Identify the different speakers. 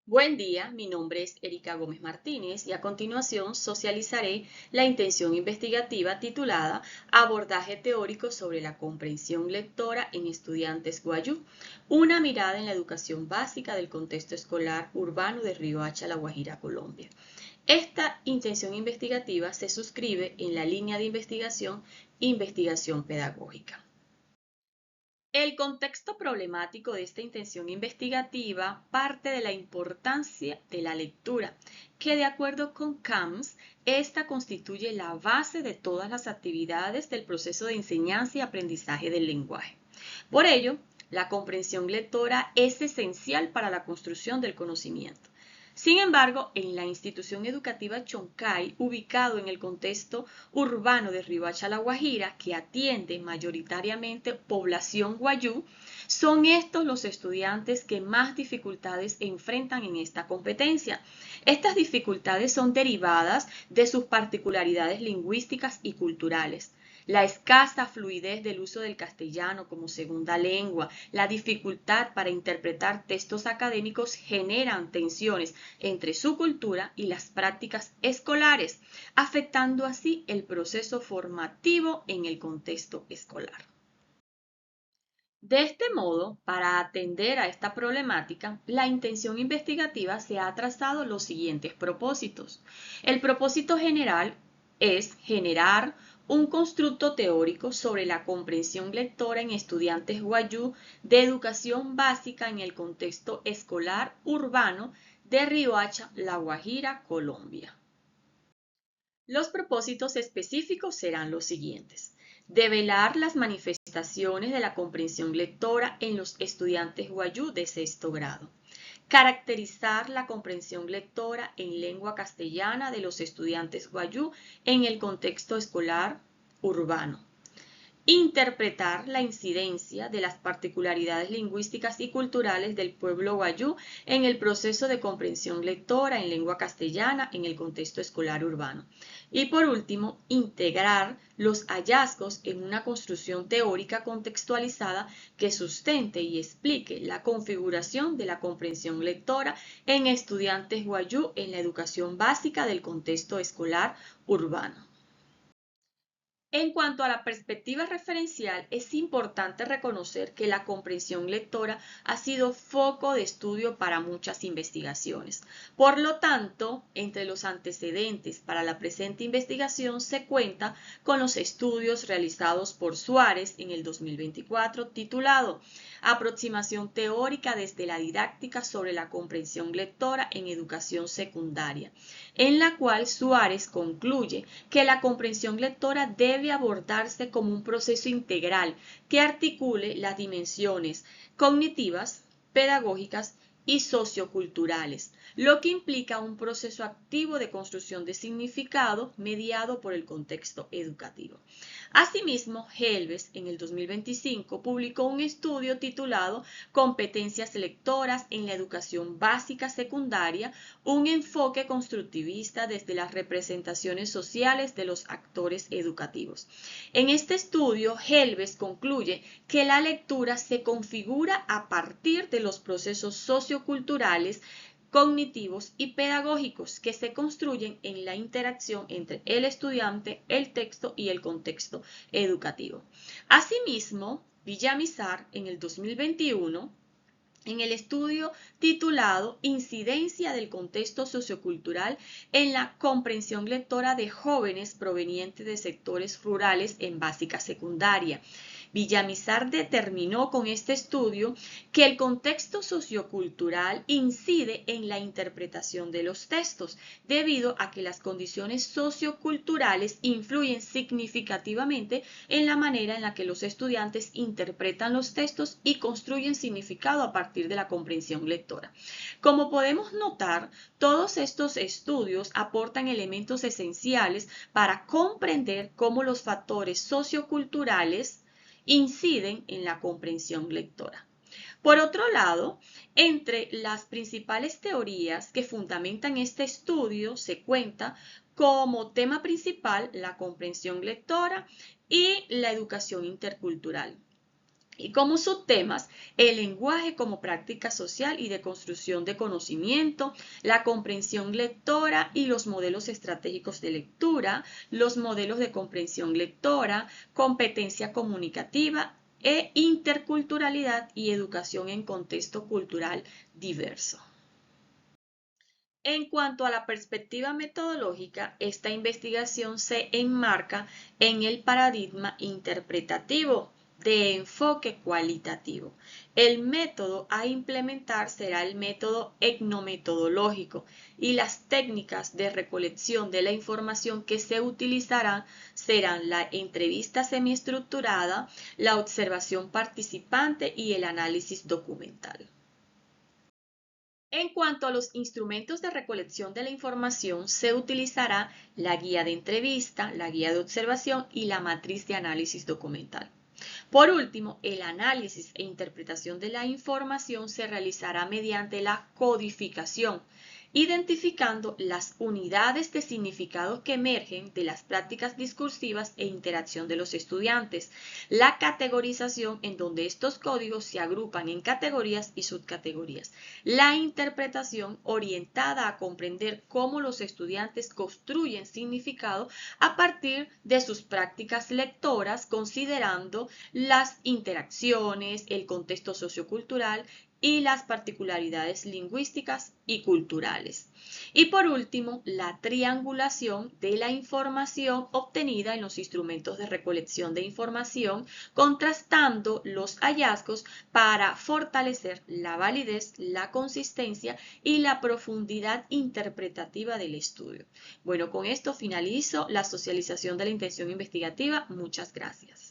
Speaker 1: Buen día, mi nombre es Erika Gómez Martínez y a continuación socializaré la intención investigativa titulada Abordaje teórico sobre la comprensión lectora en estudiantes guayú, una mirada en la educación básica del contexto escolar urbano de Riohacha, La Guajira, Colombia. Esta intención investigativa se suscribe en la línea de investigación pedagógica. El contexto problemático de esta intención investigativa parte de la importancia de la lectura, que de acuerdo con Camps, esta constituye la base de todas las actividades del proceso de enseñanza y aprendizaje del lenguaje. Por ello, la comprensión lectora es esencial para la construcción del conocimiento. Sin embargo, en la institución educativa Choncay, ubicado en el contexto urbano de Riohacha, La Guajira, que atiende mayoritariamente población guayú, son estos los estudiantes que más dificultades enfrentan en esta competencia. Estas dificultades son derivadas de sus particularidades lingüísticas y culturales. La escasa fluidez del uso del castellano como segunda lengua, la dificultad para interpretar textos académicos generan tensiones entre su cultura y las prácticas escolares, afectando así el proceso formativo en el contexto escolar. De este modo, para atender a esta problemática, la intención investigativa se ha trazado los siguientes propósitos. El propósito general es generar un constructo teórico sobre la comprensión lectora en estudiantes guayú de educación básica en el contexto escolar urbano de Riohacha, La Guajira, Colombia. Los propósitos específicos serán los siguientes. Develar las manifestaciones de la comprensión lectora en los estudiantes guayú de sexto grado. Caracterizar la comprensión lectora en lengua castellana de los estudiantes guayú en el contexto escolar urbano. Interpretar la incidencia de las particularidades lingüísticas y culturales del pueblo guayú en el proceso de comprensión lectora en lengua castellana en el contexto escolar urbano. Y por último, integrar los hallazgos en una construcción teórica contextualizada que sustente y explique la configuración de la comprensión lectora en estudiantes guayú en la educación básica del contexto escolar urbano. En cuanto a la perspectiva referencial, es importante reconocer que la comprensión lectora ha sido foco de estudio para muchas investigaciones. Por lo tanto, entre los antecedentes para la presente investigación se cuenta con los estudios realizados por Suárez en el 2024 titulado Aproximación teórica desde la didáctica sobre la comprensión lectora en educación secundaria, en la cual Suárez concluye que la comprensión lectora debe abordarse como un proceso integral que articule las dimensiones cognitivas, pedagógicas y socioculturales, lo que implica un proceso activo de construcción de significado mediado por el contexto educativo. Asimismo, Helves en el 2025 publicó un estudio titulado Competencias lectoras en la educación básica secundaria, un enfoque constructivista desde las representaciones sociales de los actores educativos. En este estudio, Helves concluye que la lectura se configura a partir de los procesos socioculturales, cognitivos y pedagógicos que se construyen en la interacción entre el estudiante, el texto y el contexto educativo. Asimismo, Villamizar en el 2021 en el estudio titulado Incidencia del contexto sociocultural en la comprensión lectora de jóvenes provenientes de sectores rurales en básica secundaria. Villamizar determinó con este estudio que el contexto sociocultural incide en la interpretación de los textos, debido a que las condiciones socioculturales influyen significativamente en la manera en la que los estudiantes interpretan los textos y construyen significado a partir de la comprensión lectora. Como podemos notar, todos estos estudios aportan elementos esenciales para comprender cómo los factores socioculturales inciden en la comprensión lectora. Por otro lado, entre las principales teorías que fundamentan este estudio se cuenta como tema principal la comprensión lectora y la educación intercultural. Y como subtemas, el lenguaje como práctica social y de construcción de conocimiento, la comprensión lectora y los modelos estratégicos de lectura, los modelos de comprensión lectora, competencia comunicativa e interculturalidad y educación en contexto cultural diverso. En cuanto a la perspectiva metodológica, esta investigación se enmarca en el paradigma interpretativo de enfoque cualitativo. El método a implementar será el método etnometodológico y las técnicas de recolección de la información que se utilizarán serán la entrevista semiestructurada, la observación participante y el análisis documental. En cuanto a los instrumentos de recolección de la información, se utilizará la guía de entrevista, la guía de observación y la matriz de análisis documental. Por último, el análisis e interpretación de la información se realizará mediante la codificación, identificando las unidades de significado que emergen de las prácticas discursivas e interacción de los estudiantes, la categorización en donde estos códigos se agrupan en categorías y subcategorías, la interpretación orientada a comprender cómo los estudiantes construyen significado a partir de sus prácticas lectoras, considerando las interacciones, el contexto sociocultural y las particularidades lingüísticas y culturales. Y por último, la triangulación de la información obtenida en los instrumentos de recolección de información, contrastando los hallazgos para fortalecer la validez, la consistencia y la profundidad interpretativa del estudio. Bueno, con esto finalizo la socialización de la intención investigativa. Muchas gracias.